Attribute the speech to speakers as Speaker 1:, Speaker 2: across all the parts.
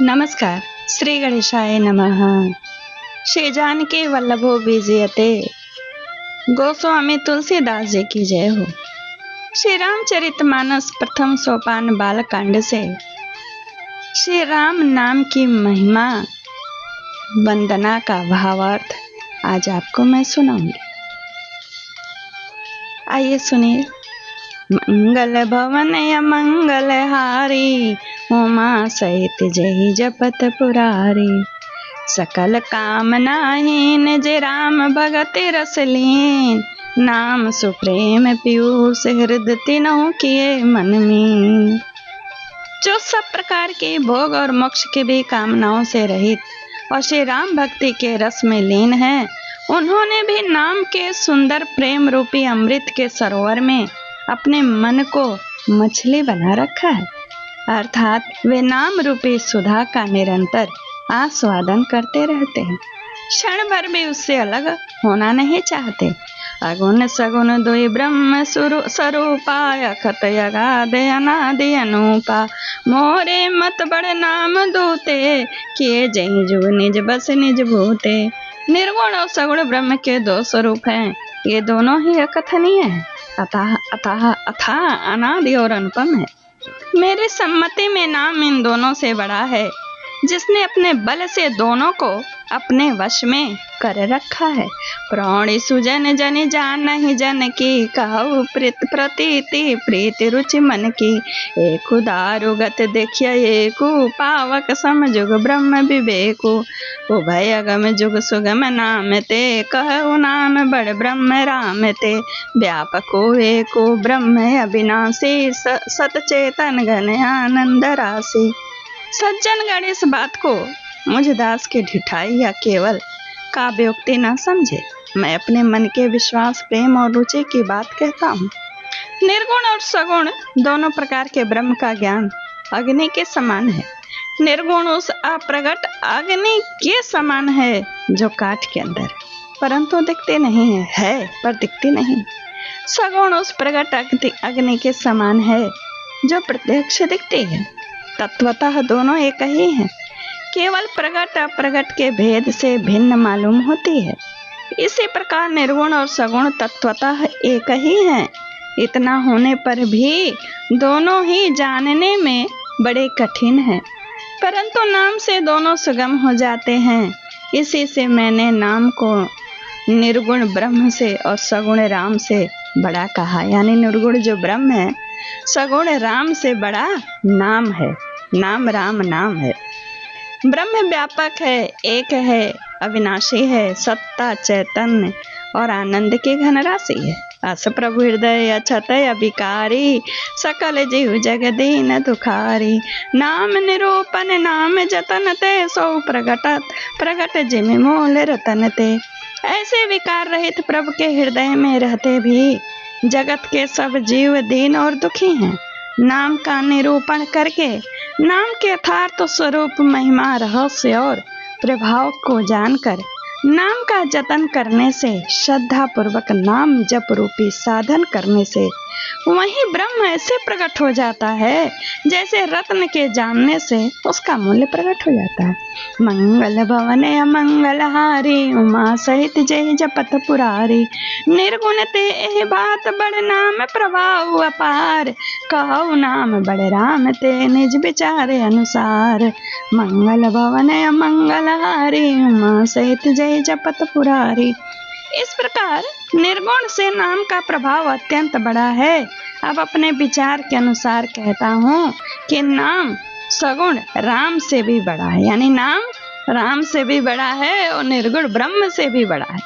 Speaker 1: नमस्कार। श्री गणेशाय नमः। श्री जानकी वल्लभो विजयते। गोस्वामी तुलसीदास जी की जय हो। श्री रामचरितमानस प्रथम सोपान बालकांड से श्री राम नाम की महिमा वंदना का भावार्थ आज आपको मैं सुनाऊंगी। आइए सुनिए। मंगल भवन अमंगल हारी, उमा सहित जय जपत पुरारी। सकल कामनाहीन जे राम भगत रस लीन, नाम सुप्रेम पीयूष हृदय तीनों किए मन में। जो सब प्रकार के भोग और मोक्ष की भी कामनाओं से रहित और श्री राम भक्ति के रस में लीन है, उन्होंने भी नाम के सुंदर प्रेम रूपी अमृत के सरोवर में अपने मन को मछली बना रखा है, अर्थात वे नाम रूपी सुधा का निरंतर आस्वादन करते रहते हैं, क्षण भर भी उससे अलग होना नहीं चाहते। अगुण सगुण दुई ब्रह्म स्वरूपा, अखत अगाध अनादि अनूपा। मोरे मत बड़ नाम दूते, किए जय जुग निज बस निज भूते। निर्गुण और सगुण ब्रह्म के दो स्वरूप हैं, ये दोनों ही अकथनीय हैं, अथाह अनादि और अनुपम है। मेरी सम्मति में नाम इन दोनों से बड़ा है, जिसने अपने बल से दोनों को अपने वश में कर रखा है। प्राणी सुजन जन जान नहीं जन की, कहु प्रतीति प्रीति रुचि मन की। एक दारुगत देखिए एक पावक समजुग ब्रह्म विवेकु। उभय अगम जुग सुगम नाम ते, कहु नाम बड़ ब्रह्म राम ते। व्यापको एको ब्रह्म अविनाशी, सतचेतन घन आनंद राशि। सज्जन गण इस बात को मुझ दास की ढिठाई या केवल काव्योक्ति न समझे। मैं अपने मन के विश्वास प्रेम और रुचि की बात कहता हूँ। निर्गुण और सगुण दोनों प्रकार के ब्रह्म का ज्ञान अग्नि के समान है। निर्गुण उस अप्रगट अग्नि के समान है जो काठ के अंदर परंतु दिखते नहीं है पर दिखती नहीं। सगुण उस प्रगट अग्नि के समान है जो प्रत्यक्ष दिखती है। तत्वतः दोनों एक ही हैं, केवल प्रगट अप्रगट के भेद से भिन्न मालूम होती है। इसी प्रकार निर्गुण और सगुण तत्वतः एक ही हैं। इतना होने पर भी दोनों ही जानने में बड़े कठिन हैं, परंतु नाम से दोनों सुगम हो जाते हैं। इसी से मैंने नाम को निर्गुण ब्रह्म से और सगुण राम से बड़ा कहा। यानी निर्गुण जो ब्रह्म है, सगुण राम से बड़ा नाम है। नाम राम नाम है। ब्रह्म व्यापक है, एक है, अविनाशी है, सत्ता चैतन्य और आनंद की घन राशि है। अस प्रभु हृदय अछत अभिकारी, सकल जीव जगदीन दुखारी। नाम निरूपण नाम जतन ते, सो प्रगट जिमि मूल रतन ते। ऐसे विकार रहित प्रभु के हृदय में रहते भी जगत के सब जीव दीन और दुखी हैं। नाम का निरूपण करके नाम के यथार्थ स्वरूप महिमा रहस्य और प्रभाव को जानकर नाम का जतन करने से, श्रद्धा पूर्वक नाम जप रूपी साधन करने से वही ब्रह्म ऐसे प्रकट हो जाता है जैसे रत्न के जानने से उसका मूल्य प्रकट हो जाता है। मंगल भवन अमंगल हारी, उमा सहित जय जपत पुरारी। निर्गुण ते एह बात बड़ नाम प्रभाव अपार, कहु नाम बड़ राम ते निज विचारे अनुसार। मंगल भवन अमंगल हारी, उमा सहित जय जपत पुरारी। इस प्रकार निर्गुण से नाम का प्रभाव अत्यंत बड़ा है। अब अपने विचार के अनुसार कहता हूँ कि नाम सगुण राम से भी बड़ा है, यानी नाम राम से भी बड़ा है और निर्गुण ब्रह्म से भी बड़ा है।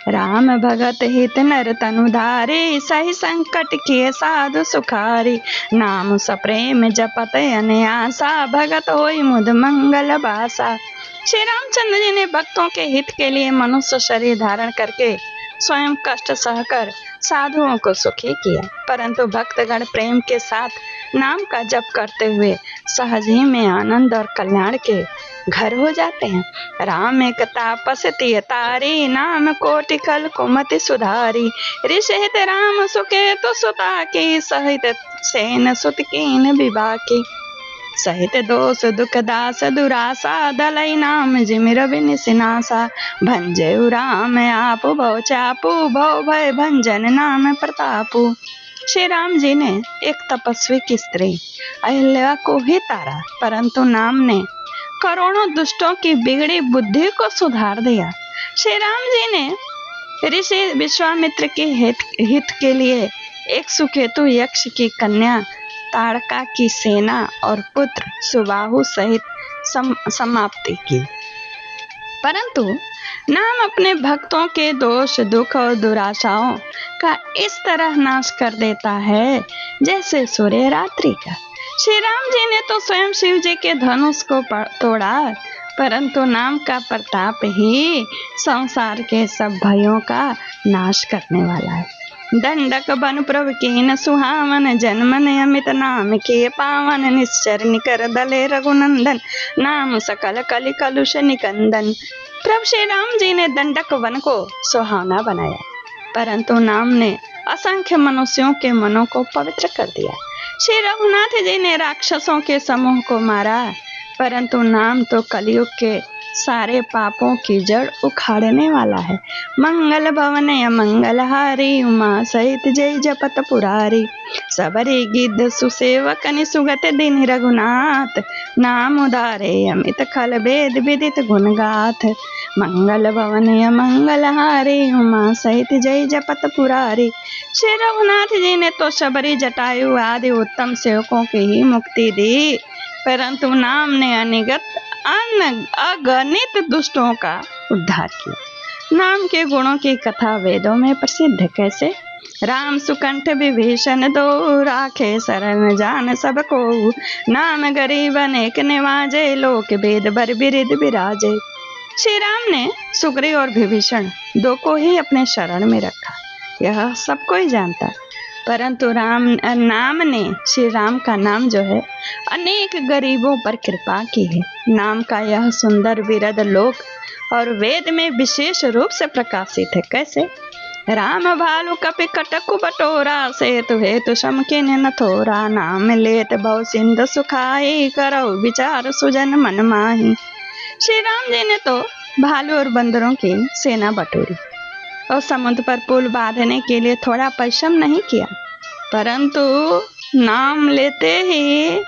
Speaker 1: राम भगत हित नर तनुधारी, सही संकट किए साधु सुखारी। नाम सप्रेम जपत अनयासा, भगत होई मुद मंगल बासा। श्री रामचंद्र जी ने भक्तों के हित के लिए मनुष्य शरीर धारण करके स्वयं कष्ट सहकर साधुओं को सुखी किया, परंतु भक्तगण प्रेम के साथ नाम का जप करते हुए सहज ही में आनंद और कल्याण के घर हो जाते हैं। राम एक तापसती तारी, नाम कोटि कल कुमति सुधारी। ऋषित राम सुके तो सुता की, सहित सेन सुत कीन विभा की। सहित दोष दुख दास दुरासा दलई नाम जिमिर बिन सिनासा भंजयु राम आप भव चापू भव भय भंजन नाम प्रतापू। श्री राम जी ने एक तपस्वी की स्त्री अहिल्या को ही तारा, परंतु नाम ने करोड़ों दुष्टों की बिगड़ी बुद्धि को सुधार दिया। श्री राम जी ने ऋषि विश्वामित्र के हित के लिए एक सुकेतु यक्ष की कन्या ताड़का की सेना और पुत्र सुबाहु सहित समाप्ति की। परंतु नाम अपने भक्तों के दोष दुख और दुराशाओं का इस तरह नाश कर देता है जैसे सूर्य रात्रि का। श्री राम जी ने तो स्वयं शिव जी के धनुष को तोड़ा, परंतु नाम का प्रताप ही संसार के सब भयों का नाश करने वाला है। दंडक बन प्रभु कीन सुहावन जन्मन अमित नाम के पावन निश्चर निकर दले रघुनंदन नाम सकल कलि कलुष निकंदन। प्रभु श्री राम जी ने दंडक वन को सुहावना बनाया, परंतु नाम ने असंख्य मनुष्यों के मनों को पवित्र कर दिया। श्री रघुनाथ जी ने राक्षसों के समूह को मारा, परंतु नाम तो कलयुग के सारे पापों की जड़ उखाड़ने वाला है। मंगल भवन मंगल हारी उमा सहित जय जपत पुरारी सबरी गिद्ध सुसेवक सुगत दिन रघुनाथ नाम उदारे अमित खल वेद विदित गुण गाथ। मंगल भवन मंगल हारी उमा सहित जय जपत पुरारी। श्री रघुनाथ जी ने तो शबरी जटायु आदि उत्तम सेवकों की ही मुक्ति दी, परंतु नाम ने अगणित दुष्टों का उद्धार किया। नाम के गुणों की कथा वेदों में प्रसिद्ध कैसे? राम सुकंठ विभीषण दो राखे शरण जान सबको नाम गरीब अनेक निवाजे लोक वेद बर बिरिद विराजे। श्री राम ने सुग्रीव और विभीषण दो को ही अपने शरण में रखा, यह सब कोई जानता, परंतु नाम ने श्री राम का नाम जो है अनेक गरीबों पर कृपा की है। नाम का यह सुंदर विरद लोक और वेद में विशेष रूप से प्रकाशित है। कैसे? राम भालु कपि कटकु बटोरा सेतु हेतु समकिन न थोरा नाम लेत भव सिंधु सुखाई करो विचार सुजन मन माही। श्री राम जी ने तो भालू और बंदरों की सेना बटोरी और समुद्र पर पुल बांधने के लिए थोड़ा परिश्रम नहीं किया, परंतु नाम लेते ही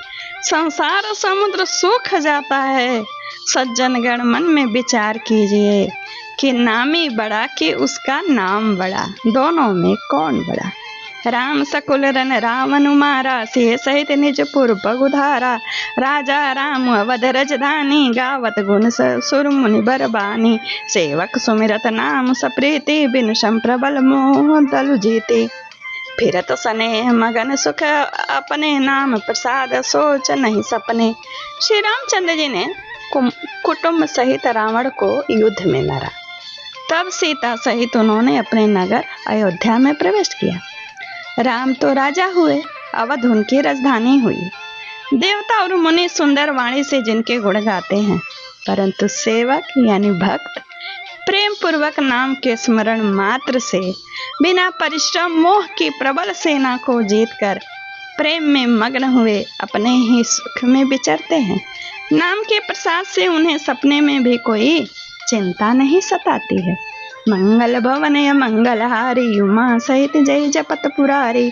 Speaker 1: संसार समुद्र सूख जाता है। सज्जनगण मन में विचार कीजिए कि नामी बड़ा कि उसका नाम बड़ा, दोनों में कौन बड़ा? राम सकुल रन रावण मारा सिंह सहित निजपुर बगुधारा राजा राम अवध रजधानी गावत गुण सुर मुनि बरबानी सेवक सुमिरत नाम सप्रीति बिनु संप्रबल मोह दलु जीते फिरत स्नेह मगन सुख अपने नाम प्रसाद सोच नहीं सपने। श्री रामचंद्र जी ने कुटुंब सहित रावण को युद्ध में मारा, तब सीता सहित उन्होंने अपने नगर अयोध्या में प्रवेश किया। राम तो राजा हुए, अवध उनकी राजधानी हुई। देवता और मुनि सुंदर वाणी से जिनके गुण गाते हैं, परंतु सेवक यानी भक्त प्रेम पूर्वक नाम के स्मरण मात्र से बिना परिश्रम मोह की प्रबल सेना को जीतकर प्रेम में मग्न हुए अपने ही सुख में विचरते हैं। नाम के प्रसाद से उन्हें सपने में भी कोई चिंता नहीं सताती है। मंगल भवन मंगल हारी उमा सहित जय जपत पुरारी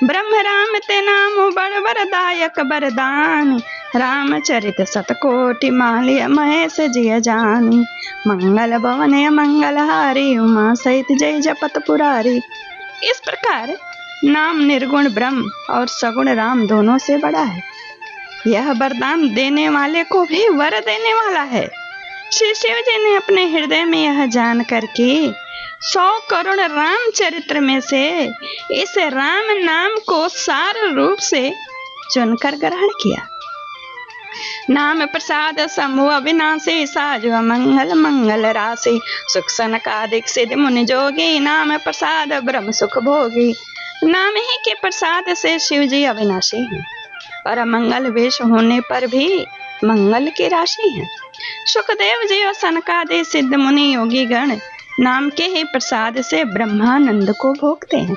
Speaker 1: ब्रह्म राम ते नाम बड़ वरदायक वरदान रामचरित सतकोटि मालिय महेश जिय जानी। मंगल भवन मंगल हारी उमा सहित जय जपत पुरारी। इस प्रकार नाम निर्गुण ब्रह्म और सगुण राम दोनों से बड़ा है। यह वरदान देने वाले को भी वर देने वाला है। श्री शिव जी ने अपने हृदय में यह जान करके 100 करोड़ रामचरित्र में से इस राम नाम को सार रूप से चुनकर ग्रहण किया। नाम प्रसाद समूह अविनाशी साजो मंगल मंगल राशि सुख सनकादिक सिद्ध मुनि जोगी नाम प्रसाद ब्रह्म सुख भोगी। नाम ही के प्रसाद से शिव जी अविनाशी हैं और अमंगल वेश होने पर भी मंगल की राशि हैं। सुखदेव जी और सनकादि सिद्ध मुनि योगी गण नाम के ही प्रसाद से ब्रह्मानंद को भोगते हैं।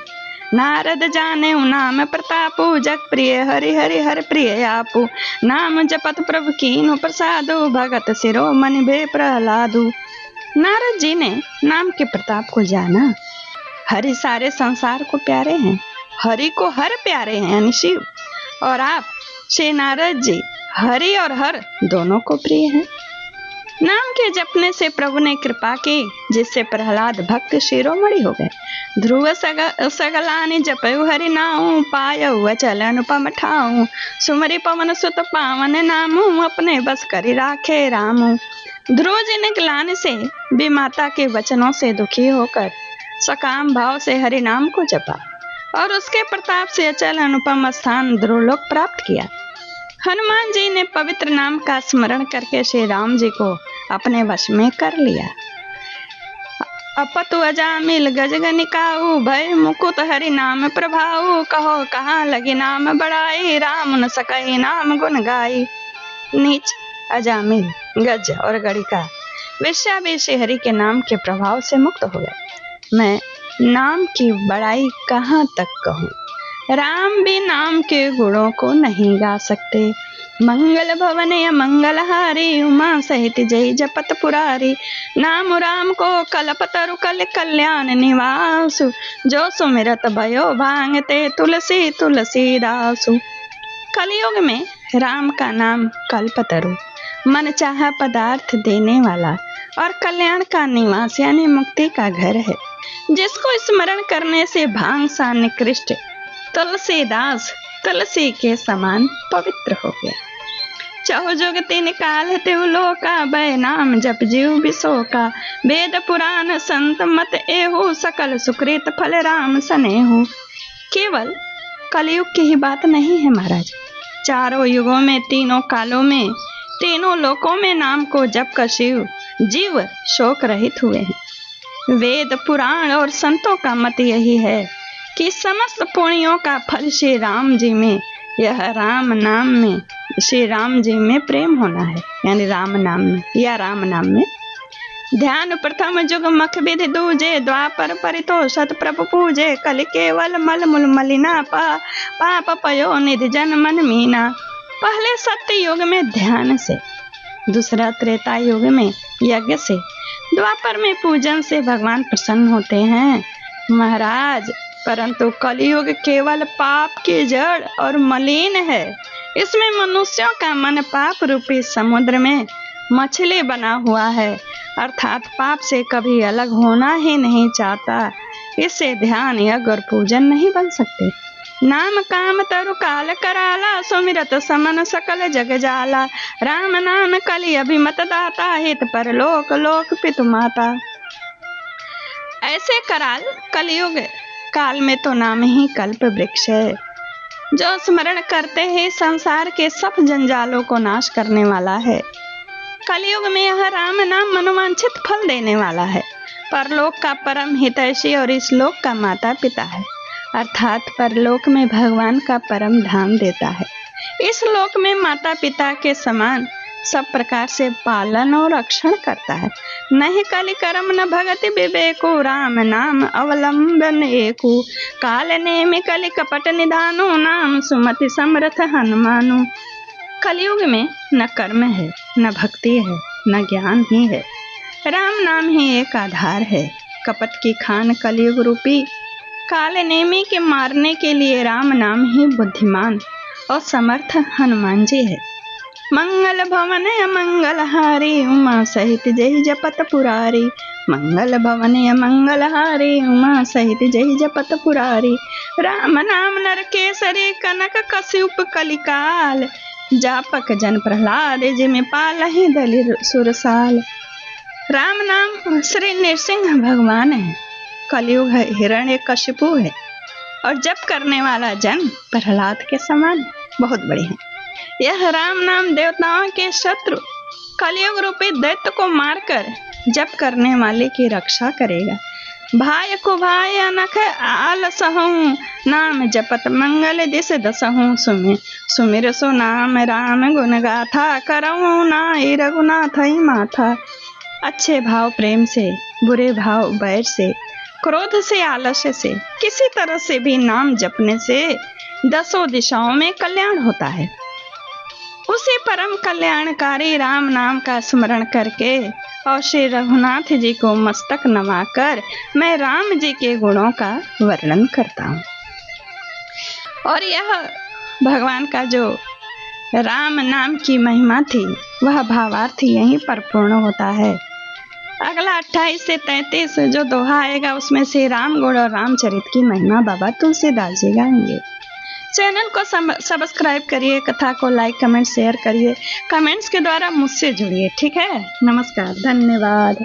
Speaker 1: नारद जाने नाम प्रतापु, जग प्रिय हरि हरि हर प्रिय आपु। नाम जपत प्रभु कीन्हु प्रसादु, भगत शिरोमणि भे प्रहलादु। नारद जी ने नाम के प्रताप को जाना। हरि सारे संसार को प्यारे हैं, हरि को हर प्यारे हैं यानी शिव। और आप श्री नारद जी हरि और हर दोनों को प्रिय हैं। नाम के जपने से प्रभु ने कृपा की, जिससे प्रहलाद भक्त शिरोमणि हो गए। ध्रुव सगलानि जपयु हरि नाउ, पायउ अचल अनुपम ठाउ। सुमरि पवन सुत पावन नामु, अपने बस करि राखे रामु। ध्रुव जी ने ग्लानि से भी माता के वचनों से दुखी होकर सकाम भाव से हरि नाम को जपा और उसके प्रताप से अचल अनुपम स्थान ध्रुवलोक प्राप्त किया। हनुमान जी ने पवित्र नाम का स्मरण करके श्री राम जी को अपने वश में कर लिया। अपतु अजामिल गजगनिकाऊ, भय मुकुट हरि नाम प्रभाऊ। कहो कहाँ लगी नाम बड़ाई, राम न सकई नाम गुण गाई। नीच, अजामिल, गज और गणिका वेश्या भी श्री हरि के नाम के प्रभाव से मुक्त हो गए। मैं नाम की बड़ाई कहाँ तक कहूँ, राम भी नाम के गुणों को नहीं गा सकते। मंगल भवन या मंगलहारी, उमा सहित जय जपत पुरारी। नाम राम को कलपतरु कल कल्याण निवासु, जो सुमिरत भयो भांगते तुलसी तुलसीदासु। कलयुग में राम का नाम कल्पतरु, मन चाहा पदार्थ देने वाला और कल्याण का निवास यानी मुक्ति का घर है, जिसको स्मरण करने से भांग सा निकृष्ट तुलसीदास तुलसी के समान पवित्र हो गया। चहु जुग तीन काल तेउ लोका, भय नाम जप जीव बिसोका। वेद पुराण संत मत एहु, सकल सुकृत फल राम सनेहु। केवल कलयुग की ही बात नहीं है महाराज, चारों युगों में, तीनों कालों में, तीनों लोकों में नाम को जप कर शिव जीव शोक रहित हुए हैं। वेद पुराण और संतों का मत यही है कि समस्त पुण्यों का फल श्री राम जी में, यह राम नाम में, श्री राम जी में प्रेम होना है, यानी राम नाम में या राम नाम में। ध्यान प्रथम जुग मख विधि दूजे, द्वापर परितोषत प्रभु पूजे। कल केवल मल मूल मलिना, पाप पयो निधि जन मन मीना। पहले सत्य युग में ध्यान से, दूसरा त्रेता युग में यज्ञ से, द्वापर में पूजन से भगवान प्रसन्न होते हैं महाराज। परंतु कलयुग केवल पाप की जड़ और मलिन है। इसमें मनुष्यों का मन पाप रूपी समुद्र में मछली बना हुआ है, अर्थात पाप से कभी अलग होना ही नहीं चाहता। इससे ध्यान यज्ञ और पूजन नहीं बन सकते। नाम काम तरु काल कराला, सुमिरत समन सकल जग जाला। राम नाम कलि अभिमत दाता, हित पर लोक लोक पितु माता। ऐसे कराल कलयुग काल में तो नाम ही कल्प वृक्ष है, जो स्मरण करते ही संसार के सब जंजालों को नाश करने वाला है। कलयुग में यह राम नाम मनोवांछित फल देने वाला है। परलोक का परम हितैषी और इस लोक का माता पिता है, अर्थात परलोक में भगवान का परम धाम देता है। इस लोक में माता पिता के समान सब प्रकार से पालन और रक्षण करता है। नहीं कलि कर्म न भगति विवेको, राम नाम अवलंबन एकु। काल नेमि कलि कपट निधानो, नाम सुमति समर्थ हनुमानु। कलयुग में न कर्म है, न भक्ति है, न ज्ञान ही है। राम नाम ही एक आधार है। कपट की खान कलयुग रूपी काल नेमि के मारने के लिए राम नाम ही बुद्धिमान और समर्थ हनुमान जी है। मंगल भवन अमंगलहारी, उमा सहित जय जपत पुरारी। मंगल भवन अमंगलहारी, उमा सहित जय जपत पुरारी। राम नाम नर केसरी, कनक कश्यप कलिकाल। जापक जन प्रहलाद, जिमि पालहि दलिर सुरसाल। राम नाम श्री नृसिंह भगवान है, कलयुग हिरण्यकशिपु है और जप करने वाला जन प्रहलाद के समान है, बहुत बड़े हैं। यह राम नाम देवताओं के शत्रु कलयुग रूपी दैत्य को मारकर जप करने वाले की रक्षा करेगा। भाय को भाय अनख आल सहूं, नाम जपत मंगल दिस दसहूं। सुमिर सो नाम राम गुण गाथा, करऊं नाई रघुनाथ ही माथा। अच्छे भाव प्रेम से, बुरे भाव बैर से क्रोध से, आलस्य से, किसी तरह से भी नाम जपने से 10 दिशाओं में कल्याण होता है। उसी परम कल्याणकारी राम नाम का स्मरण करके और श्री रघुनाथ जी को मस्तक नवाकर मैं राम जी के गुणों का वर्णन करता हूँ। और यह भगवान का जो राम नाम की महिमा थी वह भावार्थ यहीं पर पूर्ण होता है। अगला 28 से 33 जो दोहा आएगा उसमें से राम गुण और रामचरित की महिमा बाबा तुलसीदास जी गाएंगे। चैनल को सब्सक्राइब करिए, कथा को लाइक कमेंट शेयर करिए, कमेंट्स के द्वारा मुझसे जुड़िए। ठीक है, नमस्कार, धन्यवाद।